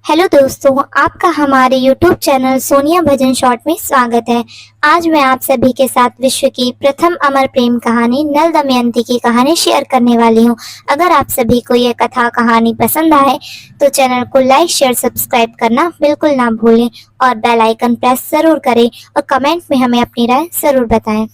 Hello दोस्तों, आपका हमारे YouTube चैनल सोनिया भजन शॉर्ट में स्वागत है। आज मैं आप सभी के साथ विश्व की प्रथम अमर प्रेम कहानी नल दमयंती की कहानी शेयर करने वाली हूँ। अगर आप सभी को यह कथा कहानी पसंद आए तो चैनल को लाइक शेयर सब्सक्राइब करना बिल्कुल ना भूलें और बेल आइकन प्रेस जरूर करें और कमेंट में हमें अपनी राय जरूर बताएं।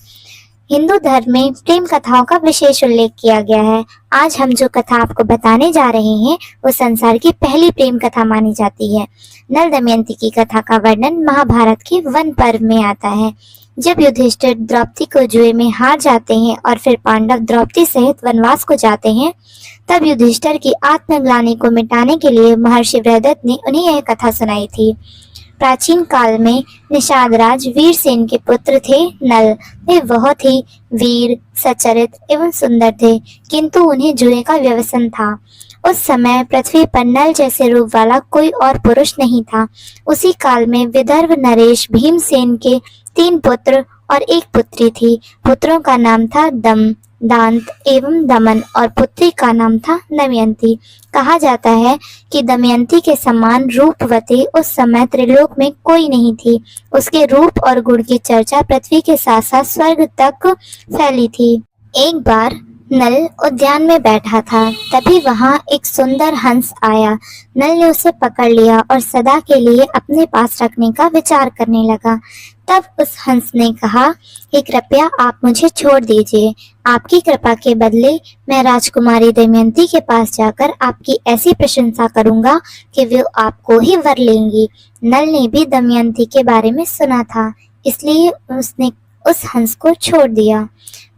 हिंदू धर्म में प्रेम कथाओं का विशेष उल्लेख किया गया है। आज हम जो कथा आपको बताने जा रहे हैं वो संसार की पहली प्रेम कथा मानी जाती है। नल दमयंती की कथा का वर्णन महाभारत के वन पर्व में आता है। जब युधिष्ठिर द्रौपदी को जुए में हार जाते हैं और फिर पांडव द्रौपदी सहित वनवास को जाते हैं, तब युधिष्ठिर की आत्मग्लानि को मिटाने के लिए महर्षि बृहदत्त ने उन्हें यह कथा सुनाई थी। प्राचीन काल में निषाद राज वीरसेन के पुत्र थे नल। वे बहुत ही वीर, सचरित एवं सुंदर थे, किंतु उन्हें जुए का व्यसन था। उस समय पृथ्वी पर नल जैसे रूप वाला कोई और पुरुष नहीं था। उसी काल में विदर्भ नरेश भीमसेन के 3 पुत्र और 1 पुत्री थी। पुत्रों का नाम था दम, दांत एवं दमन और पुत्री का नाम था दमयंती। कहा जाता है कि दमयंती के समान रूपवती उस समय त्रिलोक में कोई नहीं थी। उसके रूप और गुण की चर्चा पृथ्वी के साथ साथ स्वर्ग तक फैली थी। एक बार नल उद्यान में बैठा था, तभी वहां एक सुंदर हंस आया। नल ने उसे पकड़ लिया और सदा के लिए अपने पास रखने का विचार करने लगा। तब उस हंस ने कहा कि कृपया आप मुझे छोड़ दीजिए। आपकी कृपा के बदले मैं राजकुमारी दमयंती के पास जाकर आपकी ऐसी प्रशंसा करूंगा कि वे आपको ही वर लेंगी। नल ने भी दमयंती के बारे में सुना था, इसलिए उसने उस हंस को छोड़ दिया।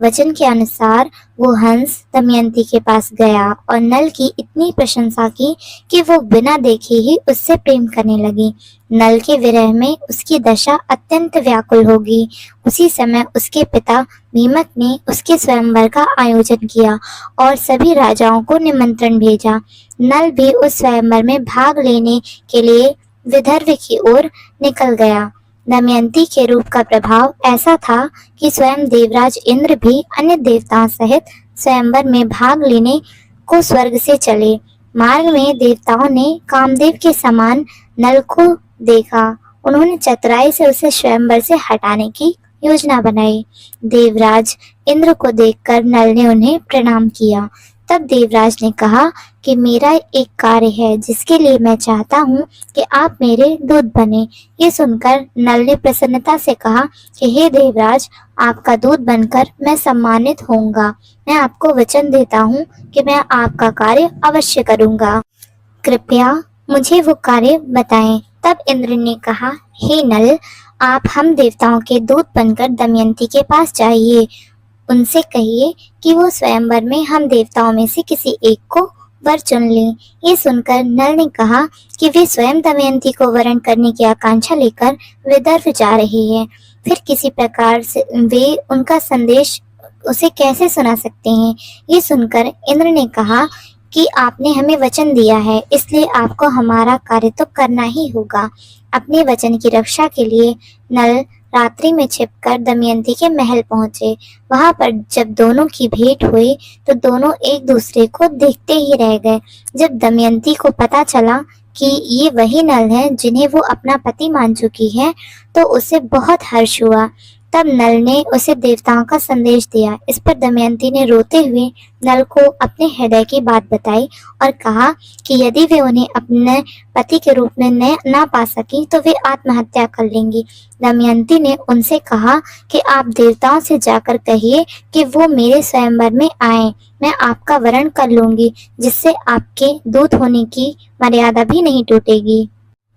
वचन के अनुसार वो हंस दमयंती के पास गया और नल की इतनी प्रशंसा की कि वो बिना देखे ही उससे प्रेम करने लगी। नल के विरह में उसकी दशा अत्यंत व्याकुल होगी। उसी समय उसके पिता भीमक ने उसके स्वयंवर का आयोजन किया और सभी राजाओं को निमंत्रण भेजा। नल भी उस स्वयंवर में भाग लेने के लिए विदर्भ की ओर निकल गया। दमयंती के रूप का प्रभाव ऐसा था कि स्वयं देवराज इंद्र भी अन्य देवताओं सहित स्वयंवर में भाग लेने को स्वर्ग से चले। मार्ग में देवताओं ने कामदेव के समान नल को देखा। उन्होंने चतुराई से उसे स्वयंवर से हटाने की योजना बनाई। देवराज इंद्र को देखकर नल ने उन्हें प्रणाम किया। तब देवराज ने कहा कि मेरा एक कार्य है जिसके लिए मैं चाहता हूँ कि आप मेरे दूत बने। ये सुनकर नल ने प्रसन्नता से कहा कि हे देवराज, आपका दूत बनकर मैं सम्मानित होऊंगा। मैं आपको वचन देता हूँ कि मैं आपका कार्य अवश्य करूँगा। कृपया मुझे वो कार्य बताएं। तब इंद्र ने कहा, हे नल, आप हम देवताओं के दूत बनकर दमयंती के पास जाइए। उनसे कहिए कि वो स्वयंवर में हम देवताओं में से किसी एक को वर चुन लें। ये सुनकर नल ने कहा कि वे स्वयं दमयंती को वरण करने की आकांक्षा लेकर विदर्भ जा रही है। फिर किसी प्रकार से वे उनका संदेश उसे कैसे सुना सकते हैं। ये सुनकर इंद्र ने कहा कि आपने हमें वचन दिया है, इसलिए आपको हमारा कार्य तो करना ही होगा। अपने वचन की रक्षा के लिए नल रात्रि में छिपकर दमयंती के महल पहुंचे। वहां पर जब दोनों की भेंट हुई तो दोनों एक दूसरे को देखते ही रह गए। जब दमयंती को पता चला कि ये वही नल हैं जिन्हें वो अपना पति मान चुकी है, तो उसे बहुत हर्ष हुआ। तब नल ने उसे देवताओं का संदेश दिया। इस पर दमयंती ने रोते हुए नल को अपने हृदय की बात बताई और कहा कि यदि वे उन्हें अपने पति के रूप में ना पा सकी तो वे आत्महत्या कर लेंगी। दमयंती ने उनसे कहा कि आप देवताओं से जाकर कहिए कि वो मेरे स्वयंवर में आए। मैं आपका वरण कर लूंगी, जिससे आपके दूत होने की मर्यादा भी नहीं टूटेगी।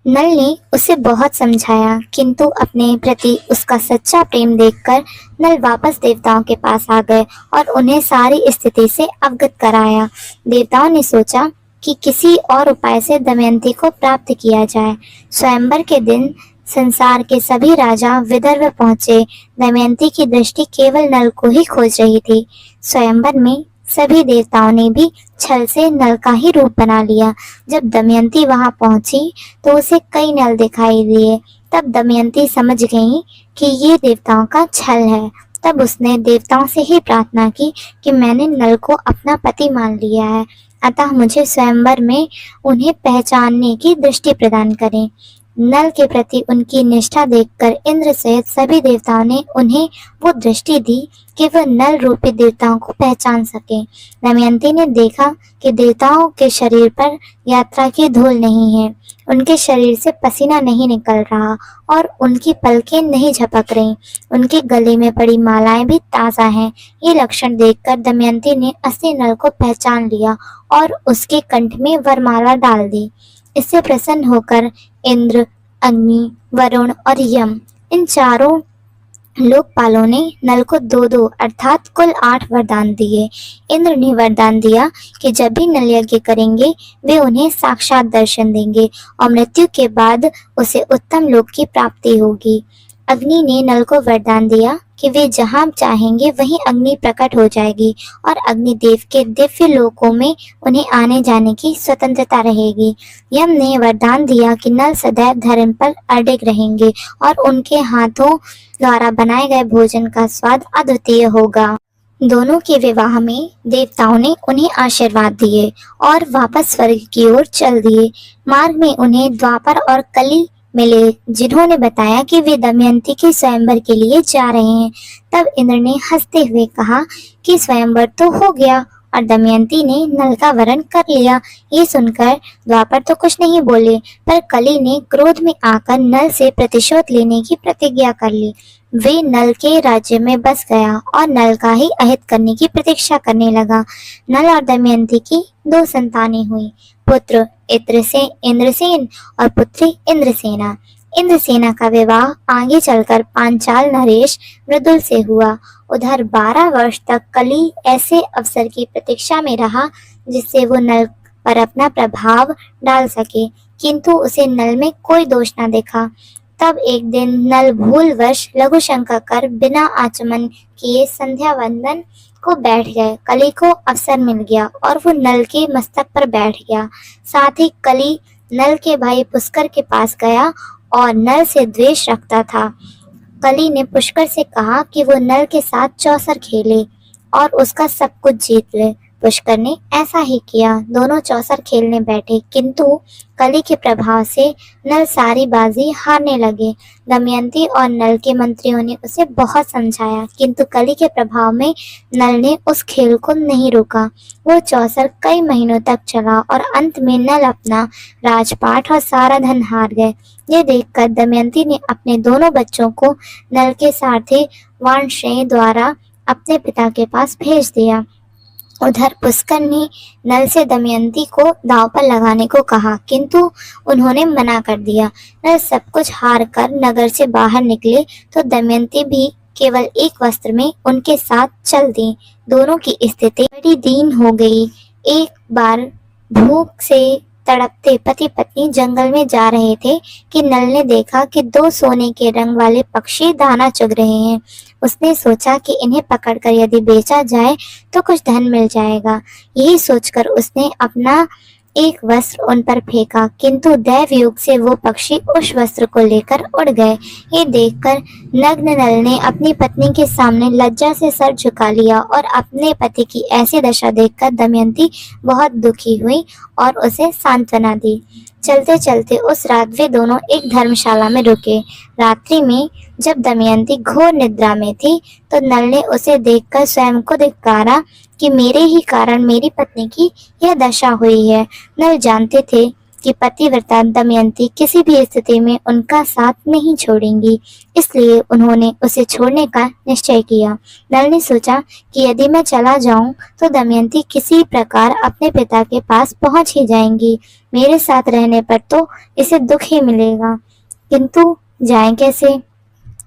नल ने उसे बहुत समझाया, किंतु अपने प्रति उसका सच्चा प्रेम देखकर नल वापस देवताओं के पास आ गए और उन्हें सारी स्थिति से अवगत कराया। देवताओं ने सोचा कि किसी और उपाय से दमयंती को प्राप्त किया जाए। स्वयंवर के दिन संसार के सभी राजा विदर्भ पहुंचे। दमयंती की दृष्टि केवल नल को ही खोज रही थी। स्वयंवर में सभी देवताओं ने भी छल से नल का ही रूप बना लिया। जब दमयंती वहां पहुंची तो उसे कई नल दिखाई दिए। तब दमयंती समझ गई कि ये देवताओं का छल है। तब उसने देवताओं से ही प्रार्थना की कि मैंने नल को अपना पति मान लिया है। अतः मुझे स्वयंवर में उन्हें पहचानने की दृष्टि प्रदान करें। नल के प्रति उनकी निष्ठा देखकर इंद्र सहित सभी देवताओं ने उन्हें वो दृष्टि दी कि वह नल रूपी देवताओं को पहचान सके। दमयंती ने देखा कि देवताओं के शरीर पर यात्रा की धूल नहीं है, उनके शरीर से पसीना नहीं निकल रहा और उनकी पलकें नहीं झपक रही, उनके गले में पड़ी मालाएं भी ताजा हैं। ये लक्षण देखकर दमयंती ने असली नल को पहचान लिया और उसके कंठ में वरमाला डाल दी। इससे प्रसन्न होकर इंद्र, अग्नि, वरुण और यम, इन चारों लोकपालों ने नल को 2-2 अर्थात कुल 8 वरदान दिए। इंद्र ने वरदान दिया कि जब भी नल यज्ञ करेंगे वे उन्हें साक्षात दर्शन देंगे और मृत्यु के बाद उसे उत्तम लोक की प्राप्ति होगी। अग्नि ने नल को वरदान दिया कि वे जहाँ चाहेंगे वहीं अग्नि प्रकट हो जाएगी और अग्निदेव के दिव्य लोकों में उन्हें आने जाने की स्वतंत्रता रहेगी। यम ने वरदान दिया कि नल सदैव धर्म पर अडिग रहेंगे और उनके हाथों द्वारा बनाए गए भोजन का स्वाद अद्वितीय होगा। दोनों के विवाह में देवताओं ने उन्हें आशीर्वाद दिए और वापस स्वर्ग की ओर चल दिए। मार्ग में उन्हें द्वापर और कली मिले, जिन्होंने बताया कि वे दमयंती के स्वयंवर के लिए जा रहे हैं। तब इंद्र ने हंसते हुए कहा कि स्वयंवर तो हो गया और दमयंती ने नल का वरण कर लिया। ये सुनकर द्वापर तो कुछ नहीं बोले, पर कली ने क्रोध में आकर नल से प्रतिशोध लेने की प्रतिज्ञा कर ली। वे नल के राज्य में बस गया और नल का ही अहित करने की प्रतीक्षा करने लगा। नल और दमयंती की 2 संतानें हुई, पुत्र इंद्रसेन और पुत्री इंद्रसेना। इंद्रसेना का विवाह आगे चलकर पांचाल नरेश मृदुल से हुआ। उधर 12 वर्ष तक कली ऐसे अवसर की प्रतीक्षा में रहा जिससे वो नल पर अपना प्रभाव डाल सके, किंतु उसे नल में कोई दोष न देखा। तब एक दिन नल भूलवश लघु शंका कर बिना आचमन किए संध्या वंदन को बैठ गए। कली को अवसर मिल गया और वो नल के मस्तक पर बैठ गया। साथ ही कली नल के भाई पुष्कर के पास गया और नल से द्वेष रखता था। कली ने पुष्कर से कहा कि वो नल के साथ चौसर खेले और उसका सब कुछ जीत ले। पुष्कर ने ऐसा ही किया। दोनों चौसर खेलने बैठे, किंतु कली के प्रभाव से नल सारी बाजी हारने लगे। दमयंती और नल के मंत्रियों ने उसे बहुत समझाया, किंतु कली के प्रभाव में नल ने उस खेल को नहीं रोका। वो चौसर कई महीनों तक चला और अंत में नल अपना राजपाट और सारा धन हार गए। ये देखकर दमयंती ने अपने दोनों बच्चों को नल के सारथी वानश्रेय द्वारा अपने पिता के पास भेज दिया। उधर पुष्कर ने नल से दमयंती को दांव पर लगाने को कहा, किंतु उन्होंने मना कर दिया। नल सब कुछ हार कर नगर से बाहर निकले तो दमयंती भी केवल एक वस्त्र में उनके साथ चल दी। दोनों की स्थिति बड़ी दीन हो गई। एक बार भूख से तड़पते पति पत्नी जंगल में जा रहे थे कि नल ने देखा कि 2 सोने के रंग वाले पक्षी दाना चुग रहे हैं। उसने सोचा कि इन्हें पकड़कर यदि बेचा जाए तो कुछ धन मिल जाएगा। यही सोचकर उसने अपना एक वस्त्र उन पर फेंका, किंतु दैव योग से वो पक्षी उस वस्त्र को लेकर उड़ गए। ये देखकर नग्न नल ने अपनी पत्नी के सामने लज्जा से सर झुका लिया और अपने पति की ऐसी दशा देखकर दमयंती बहुत दुखी हुई और उसे सांत्वना दी। चलते चलते उस रात वे दोनों एक धर्मशाला में रुके। रात्रि में जब दमयंती घोर निद्रा में थी तो नल ने उसे देखकर स्वयं को धिक्कारा कि मेरे ही कारण मेरी पत्नी की यह दशा हुई है। नल जानते थे कि पतिव्रता दमयंती किसी भी स्थिति में उनका साथ नहीं छोड़ेंगी, इसलिए उन्होंने उसे छोड़ने का निश्चय किया। नल ने सोचा कि यदि मैं चला जाऊं तो दमयंती किसी प्रकार अपने पिता के पास पहुंच ही जाएंगी। मेरे साथ रहने पर तो इसे दुख ही मिलेगा, किंतु जाएं कैसे?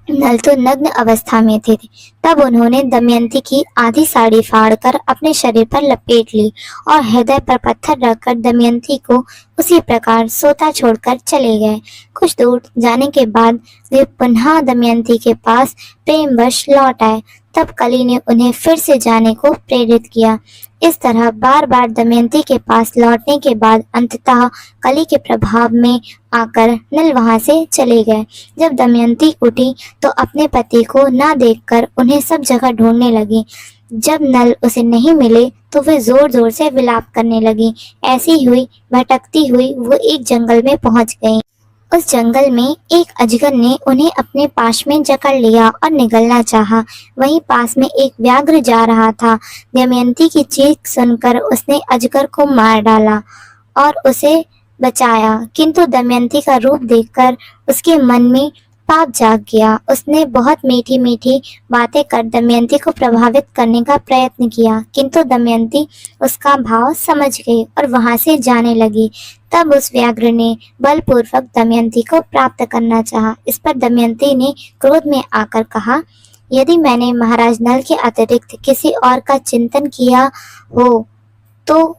नल तो नग्न अवस्था में थे। तब उन्होंने दमयंती की आधी साड़ी फाड़कर अपने शरीर पर लपेट ली और हृदय पर पत्थर रखकर दमयंती को उसी प्रकार सोता छोड़कर चले गए। कुछ दूर जाने के बाद वे पुनः दमयंती के पास प्रेमवश लौट आए। तब कली ने उन्हें फिर से जाने को प्रेरित किया। इस तरह बार बार दमयंती के पास लौटने के बाद अंततः कली के प्रभाव में आकर नल वहां से चले गए। जब दमयंती उठी तो अपने पति को न देखकर उन्हें सब जगह ढूंढने लगी। जब नल उसे नहीं मिले तो वे जोर जोर से विलाप करने लगी। ऐसी हुई भटकती हुई वो एक जंगल में पहुंच गई। उस जंगल में एक अजगर ने उन्हें अपने पास में जकड़ लिया और निगलना चाहा। वहीं पास में एक व्याघ्र जा रहा था। दमयंती की चीख सुनकर उसने अजगर को मार डाला और उसे बचाया, किंतु दमयंती का रूप देखकर उसके मन में पाप जाग गया। उसने बहुत मीठी मीठी बातें कर दमयंती को प्रभावित करने का प्रयत्न किया, किंतु दमयंती उसका भाव समझ गई और वहां से जाने लगी। तब उस व्याघ्र ने बलपूर्वक दमयंती को प्राप्त करना चाहा। इस पर दमयंती ने क्रोध में आकर कहा, यदि मैंने महाराज नल के अतिरिक्त किसी और का चिंतन किया हो तो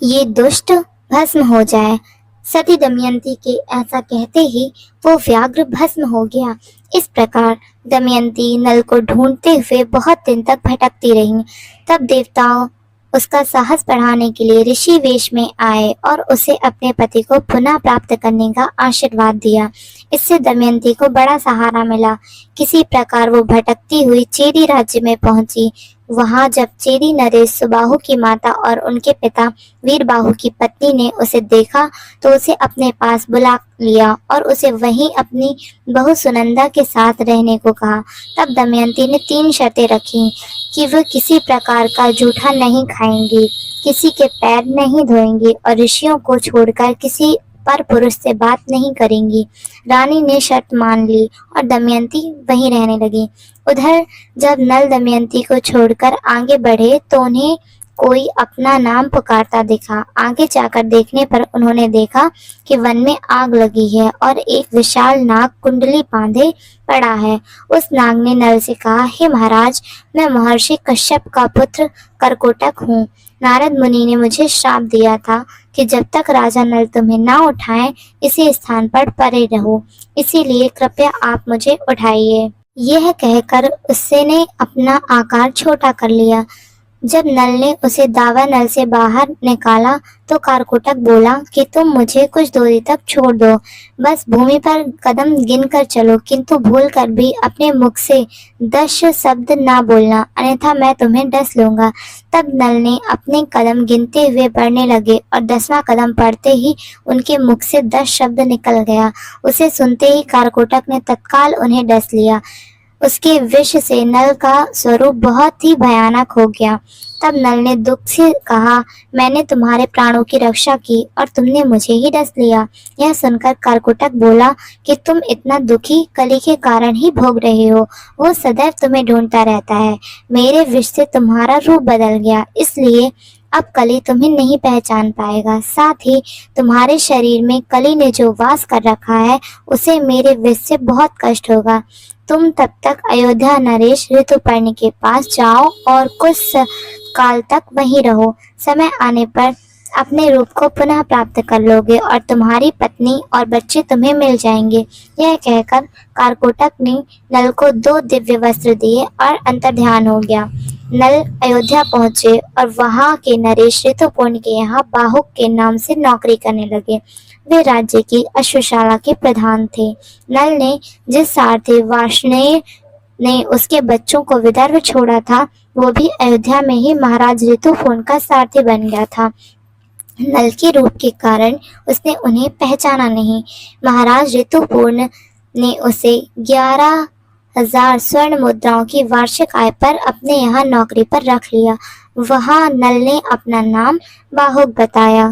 ये दुष्ट भस्म हो जाए। सती दमयंती के ऐसा कहते ही वो व्याघ्र भस्म हो गया। इस प्रकार दमयंती नल को ढूंढते हुए बहुत दिन तक भटकती रही। तब देवताओं उसका साहस बढ़ाने के लिए ऋषि वेश में आए और उसे अपने पति को पुनः प्राप्त करने का आशीर्वाद दिया। इससे दमयंती को बड़ा सहारा मिला। किसी प्रकार वो भटकती हुई चेदी राज्य में पहुंची। वहां जब चेदी नरेश सुबाहु की माता और उनके पिता वीरबाहु की पत्नी ने उसे देखा तो उसे अपने पास बुला लिया और उसे वहीं अपनी बहू सुनंदा के साथ रहने को कहा। तब दमयंती ने 3 शर्तें रखी कि वह किसी प्रकार का जूठा नहीं खाएंगी, किसी के पैर नहीं धोएंगी और ऋषियों को छोड़कर किसी पर पुरुष से बात नहीं करेंगी। रानी ने शर्त मान ली और दमयंती वहीं रहने लगी। उधर जब नल दमयंती को छोड़कर आगे बढ़े तो उन्हें कोई अपना नाम पुकारता दिखा। आगे जाकर देखने पर उन्होंने देखा कि वन में आग लगी है और एक विशाल नाग कुंडली बांधे पड़ा है। उस नाग ने नल से कहा, हे महाराज, मैं महर्षि कश्यप का पुत्र करकोटक हूँ। नारद मुनि ने मुझे श्राप दिया था कि जब तक राजा नल तुम्हें ना उठाएं इसी स्थान पर पड़े रहो, इसीलिए कृपया आप मुझे उठाइए। यह कहकर उससे ने अपना आकार छोटा कर लिया। जब नल ने उसे दावा नल से बाहर निकाला तो कारकोटक बोला कि तुम मुझे कुछ दूरी तक छोड़ दो, बस भूमि पर कदम गिन कर चलो, किंतु भूल कर भी अपने मुख से 10 शब्द ना बोलना, अन्यथा मैं तुम्हें डस लूंगा। तब नल ने अपने कदम गिनते हुए बढ़ने लगे और 10वां कदम पड़ते ही उनके मुख से 10 शब्द निकल गया। उसे सुनते ही कारकोटक ने तत्काल उन्हें डस लिया। उसके विष से नल का स्वरूप बहुत ही भयानक हो गया। तब नल ने दुख से कहा, मैंने तुम्हारे प्राणों की रक्षा की और तुमने मुझे ही डस लिया। यह सुनकर कारकोटक बोला कि तुम इतना दुखी कली के कारण ही भोग रहे हो। वो सदैव तुम्हें ढूंढता रहता है। मेरे विष से तुम्हारा रूप बदल गया, इसलिए अब कली तुम्हें नहीं पहचान पाएगा। साथ ही तुम्हारे शरीर में कली ने जो वास कर रखा है उसे मेरे विष से बहुत कष्ट होगा। तुम तब तक अयोध्या नरेश ऋतुपर्णी के पास जाओ और कुछ काल तक वहीं रहो। समय आने पर अपने रूप को पुनः प्राप्त कर लोगे और तुम्हारी पत्नी और बच्चे तुम्हें मिल जाएंगे। यह कहकर कारकोटक ने नल को 2 दिव्य वस्त्र दिए और अंतर्ध्यान हो गया। नल अयोध्या पहुंचे और वहां के नरेश ऋतुपर्णी के यहाँ बाहुक के नाम से नौकरी करने लगे। वे राज्य की अश्वशाला के प्रधान थे। नल ने जिस सारथी वार्ष्णेय ने उसके बच्चों को विदर्भ छोड़ा था, वो भी अयोध्या में ही महाराज ऋतुपर्णी का सारथी बन गया था। नल के रूप के कारण उसने उन्हें पहचाना नहीं। महाराज ऋतुपर्णी ने उसे 11,000 स्वर्ण मुद्राओं की वार्षिक आय पर अपने यहाँ नौकरी पर रख लिया। वहां नल ने अपना नाम बाहुक बताया।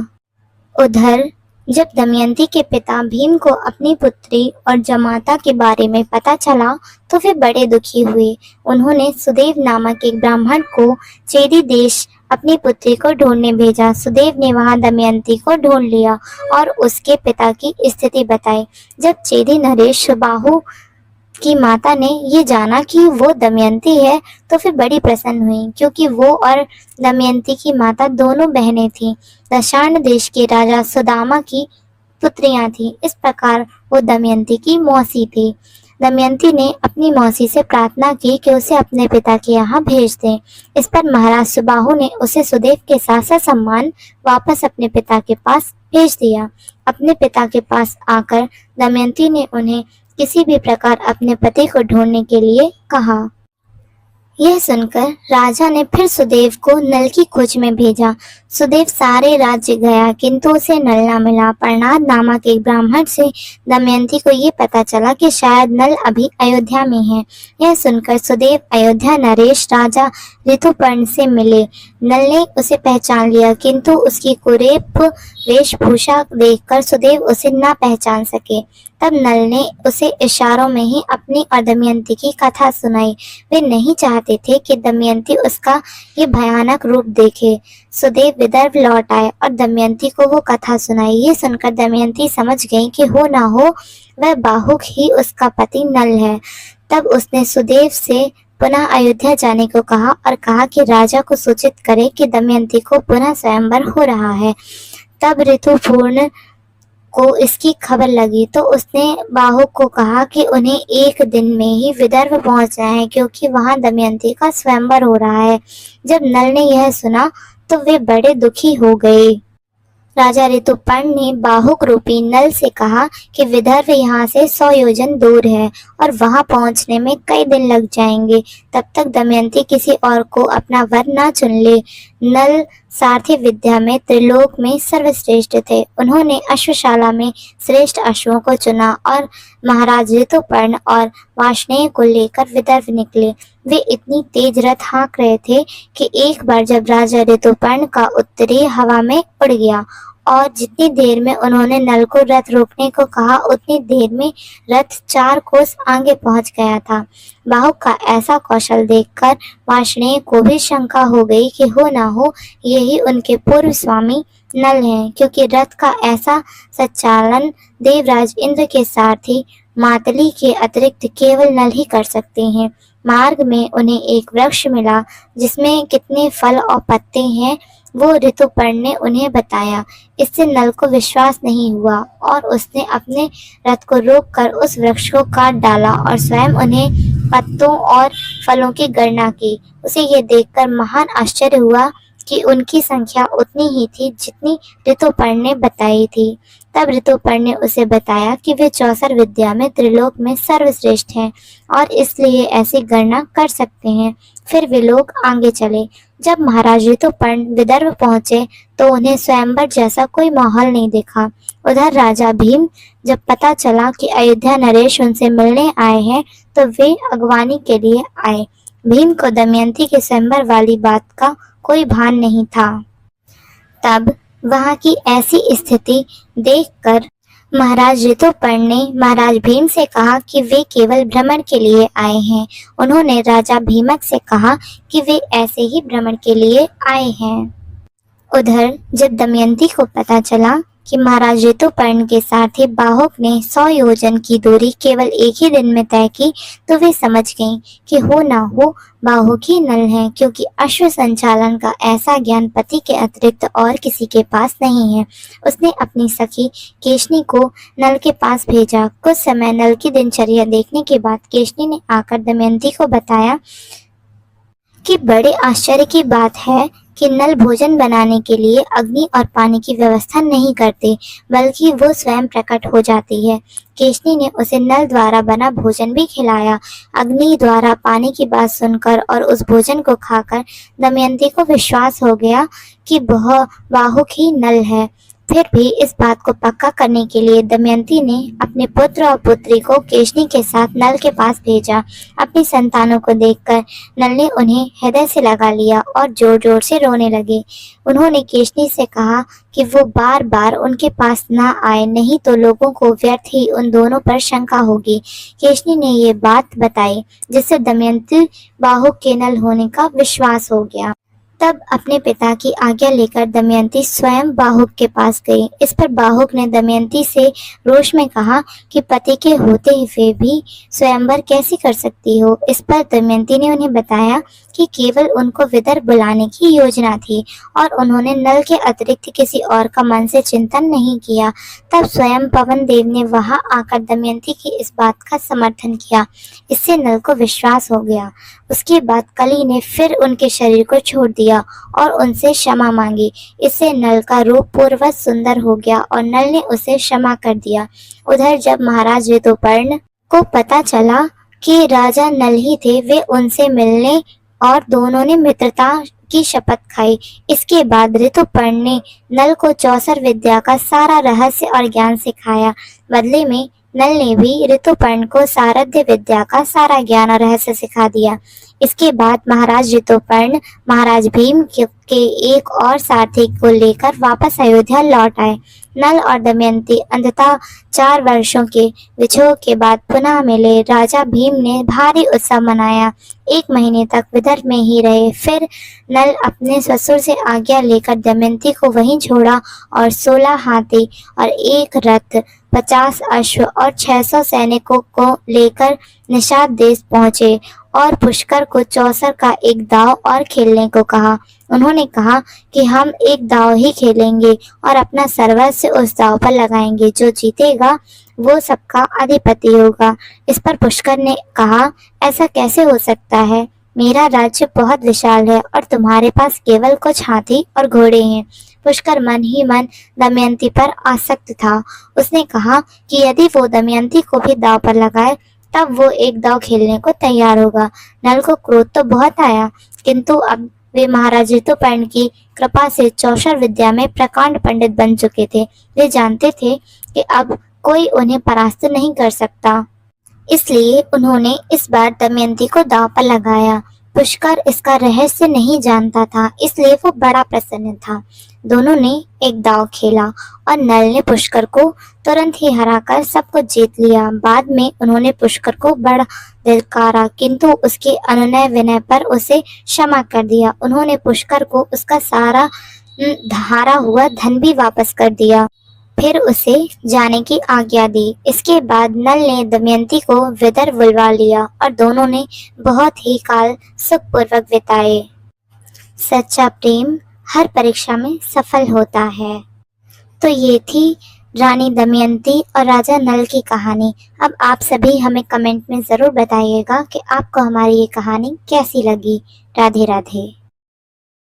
उधर जब दमयंती के पिता भीम को अपनी पुत्री और जमाता के बारे में पता चला तो वे बड़े दुखी हुए। उन्होंने सुदेव नामक एक ब्राह्मण को चेदी देश अपनी पुत्री को ढूंढने भेजा। सुदेव ने वहां दमयंती को ढूंढ लिया और उसके पिता की स्थिति बताई। जब चेदी नरेश सुबाहु की माता ने ये जाना कि वो दमयंती है तो फिर बड़ी प्रसन्न हुई, क्योंकि वो और दमयंती की माता दोनों बहनें थीं। दशार्ण देश के राजा सुदामा की पुत्रियां थीं। इस प्रकार वो दमयंती की मौसी थी। दमयंती ने अपनी मौसी से प्रार्थना की कि उसे अपने पिता के यहाँ भेज दें। इस पर महाराज सुबाहु ने उसे सुदेव के साथ सम्मान वापस अपने पिता के पास भेज दिया। अपने पिता के पास आकर दमयंती ने उन्हें किसी भी प्रकार अपने पति को ढूंढने के लिए कहा। यह सुनकर राजा ने फिर सुदेव को नल की खोज में भेजा। सुदेव सारे राज्य गया किंतु उसे नल न मिला। प्रहलाद नामक एक ब्राह्मण से दमयंती को ये पता चला कि शायद नल अभी अयोध्या में है। यह सुनकर सुदेव अयोध्या नरेश राजा ऋतुपर्ण से मिले। नल ने उसे पहचान लिया किंतु उसकी कुरूप वेशभूषा देखकर सुदेव उसे न पहचान सके। तब नल ने उसे इशारों में ही अपनी और दमयंती की कथा सुनाई। वे नहीं चाहते थे कि दमयंती उसका ये भयानक रूप देखे। सुदेव विदर्भ लौट आए और दमयंती को वो कथा सुनाई। ये सुनकर दमयंती समझ गई कि हो ना हो वह बाहुक ही उसका पति नल है। तब उसने सुदेव से पुनः अयोध्या जाने को कहा और कहा कि राजा को सूचित करे कि दमयंती को पुनः स्वयंवर हो रहा है। तब ऋतुपूर्ण को इसकी खबर लगी तो उसने बाहुक को कहा कि उन्हें एक दिन में ही विदर्भ पहुंचना है क्योंकि वहां दमयंती का स्वयंवर हो रहा है। जब नल ने यह सुना तो वे बड़े दुखी हो गए। राजा ऋतुपर्ण ने बाहुक रूपी नल से कहा कि विदर्भ यहाँ से 100 योजन दूर है और वहां पहुंचने में कई दिन लग जाएंगे। तब तक दमयंती किसी और को अपना वर न चुन ले। नल सारथी विद्या में त्रिलोक में सर्वश्रेष्ठ थे। उन्होंने अश्वशाला में श्रेष्ठ अश्वों को चुना और महाराज ऋतुपर्ण और वार्ष्णेय को लेकर विदर्भ निकले। वे इतनी तेज रथ हाँक रहे थे कि एक बार जब राजा ऋतुपर्ण का उत्तरी हवा में उड़ गया और जितनी देर में उन्होंने नल को रथ रोकने को कहा उतनी देर में रथ 4 कोस आगे पहुंच गया था। बाहुक का ऐसा कौशल देखकर वार्ष्णेय को भी शंका हो गई कि हो ना हो यही उनके पूर्व स्वामी नल हैं, क्योंकि रथ का ऐसा संचालन देवराज इंद्र के सारथी मातली के अतिरिक्त केवल नल ही कर सकते हैं। मार्ग में उन्हें एक वृक्ष मिला जिसमें कितने फल और पत्ते हैं वो ऋतुपर्ण ने उन्हें बताया। इससे नल को विश्वास नहीं हुआ और उसने अपने रथ को रोककर उस वृक्ष को काट डाला और स्वयं उन्हें पत्तों और फलों की गणना की। उसे ये देखकर महान आश्चर्य हुआ कि उनकी संख्या उतनी ही थी जितनी ऋतुपर्ण ने बताई थी। तब ऋतुपर्ण ने उसे बताया कि वे 64 विद्या में त्रिलोक में सर्वश्रेष्ठ हैं और इसलिए ऐसी गणना कर सकते हैं। फिर वे लोग आगे चले। जब महाराज ऋतुपर्ण विदर्भ पहुंचे तो उन्हें स्वयंवर जैसा कोई माहौल नहीं दिखा। उधर राजा भीम जब पता चला कि अयोध्या नरेश उनसे मिलने आए हैं तो वे अगवानी के लिए आए। भीम को दमयंती के स्वयंवर वाली बात का कोई भान नहीं था। तब वहां की ऐसी स्थिति देखकर महाराज ऋतुपर्ण ने महाराज भीम से कहा कि वे केवल भ्रमण के लिए आए हैं। उन्होंने राजा भीमक से कहा कि वे ऐसे ही भ्रमण के लिए आए हैं। उधर जब दमयंती को पता चला कि महाराज ऋतुपर्ण के सारथी बाहुक ने 100 योजन की दूरी केवल एक ही दिन में तय की तो वे समझ गईं कि हो ना हो बाहुक ही नल हैं, क्योंकि अश्व संचालन का ऐसा ज्ञान पति के अतिरिक्त और किसी के पास नहीं है। उसने अपनी सखी केशनी को नल के पास भेजा। कुछ समय नल की दिनचर्या देखने के बाद केशनी ने आकर दमयंती को बताया कि बड़े आश्चर्य की बात है कि नल भोजन बनाने के लिए अग्नि और पानी की व्यवस्था नहीं करते, बल्कि वो स्वयं प्रकट हो जाती है। केशनी ने उसे नल द्वारा बना भोजन भी खिलाया। अग्नि द्वारा पानी की बात सुनकर और उस भोजन को खाकर दमयंती को विश्वास हो गया कि वह बाहुक ही नल है। फिर भी इस बात को पक्का करने के लिए दमयंती ने अपने पुत्र और पुत्री को केशनी के साथ नल के पास भेजा। अपनी संतानों को देखकर नल ने उन्हें हृदय से लगा लिया और जोर जोर से रोने लगे। उन्होंने केशनी से कहा कि वो बार बार उनके पास ना आए, नहीं तो लोगों को व्यर्थ ही उन दोनों पर शंका होगी। केशनी ने ये बात बताई जिससे दमयंती बाहुक के नल होने का विश्वास हो गया। तब अपने पिता की आज्ञा लेकर दमयंती स्वयं बाहुक के पास गई। इस पर बाहुक ने दमयंती से रोष में कहा कि पति के होते हुए भी स्वयंवर कैसे कर सकती हो। इस पर दमयंती ने उन्हें बताया कि केवल उनको विदर्भ बुलाने की योजना थी और उन्होंने नल के अतिरिक्त किसी और का मन से चिंतन नहीं किया। तब स्वयं पवन देव ने वहां आकर दमयंती की इस बात का समर्थन किया। इससे नल को विश्वास हो गया। उसके बाद कली ने फिर उनके शरीर को छोड़ दिया और उनसे क्षमा मांगी। इससे नल का रूप पूर्ववत सुंदर हो गया और नल ने उसे क्षमा कर दिया। उधर जब महाराज ऋतुपर्ण को पता चला कि राजा नल ही थे, वे उनसे मिलने और दोनों ने मित्रता की शपथ खाई। इसके बाद ऋतुपर्ण ने नल को चौसर विद्या का सारा रहस्य और ज्ञान सिखाया। बदले में नल ने भी ऋतुपर्ण को सारथ्य विद्या का सारा ज्ञान और रहस्य सिखा दिया। इसके बाद महाराज ऋतुपर्ण महाराज भीम के एक और सारथी को लेकर वापस अयोध्या लौट आए। नल और दमयंती अंततः 4 वर्षों के विछोह के बाद पुनः मिले। राजा भीम ने भारी उत्सव मनाया। 1 महीने तक विदर्भ में ही रहे। फिर नल अपने ससुर से आज्ञा लेकर दमयंती को वहीं छोड़ा और 16 हाथी और 1 रथ, 50 अश्व और 600 सैनिकों को लेकर निषाद देश पहुंचे और पुष्कर को चौसर का एक दांव और खेलने को कहा। उन्होंने कहा कि हम एक दांव ही खेलेंगे और अपना सर्वस्व उस दांव पर लगाएंगे। जो जीतेगा वो सबका अधिपति होगा। इस पर पुष्कर ने कहा, ऐसा कैसे हो सकता है? मेरा राज्य बहुत विशाल है और तुम्हारे पास केवल कुछ हाथी और घोड़े हैं। पुष्कर मन ही मन दमयंती पर आसक्त था। उसने कहा कि यदि वो दमयंती को भी दांव पर लगाए तब वो एक दांव खेलने को तैयार होगा। नल को क्रोध तो बहुत आया, किंतु अब वे महाराज ऋतुपर्ण की कृपा से चौसर विद्या में प्रकांड पंडित बन चुके थे। वे जानते थे कि अब कोई उन्हें परास्त नहीं कर सकता। इसलिए उन्होंने इस बार दमयंती को दांव पर लगाया। पुष्कर इसका रहस्य नहीं जानता था, इसलिए वो बड़ा प्रसन्न था। दोनों ने एक दांव खेला और नल ने पुष्कर को तुरंत ही हराकर सब कुछ जीत लिया। बाद में उन्होंने पुष्कर को बड़ा धिक्कारा, किंतु उसके अनुनय विनय पर उसे क्षमा कर दिया। उन्होंने पुष्कर को उसका सारा हारा हुआ धन भी वापस कर दिया, फिर उसे जाने की आज्ञा दी। इसके बाद नल ने दमयंती को विदर्भ बुलवा लिया और दोनों ने बहुत ही काल सुखपूर्वक बिताए। सच्चा प्रेम हर परीक्षा में सफल होता है। तो ये थी रानी दमयंती और राजा नल की कहानी। अब आप सभी हमें कमेंट में ज़रूर बताइएगा कि आपको हमारी ये कहानी कैसी लगी। राधे राधे।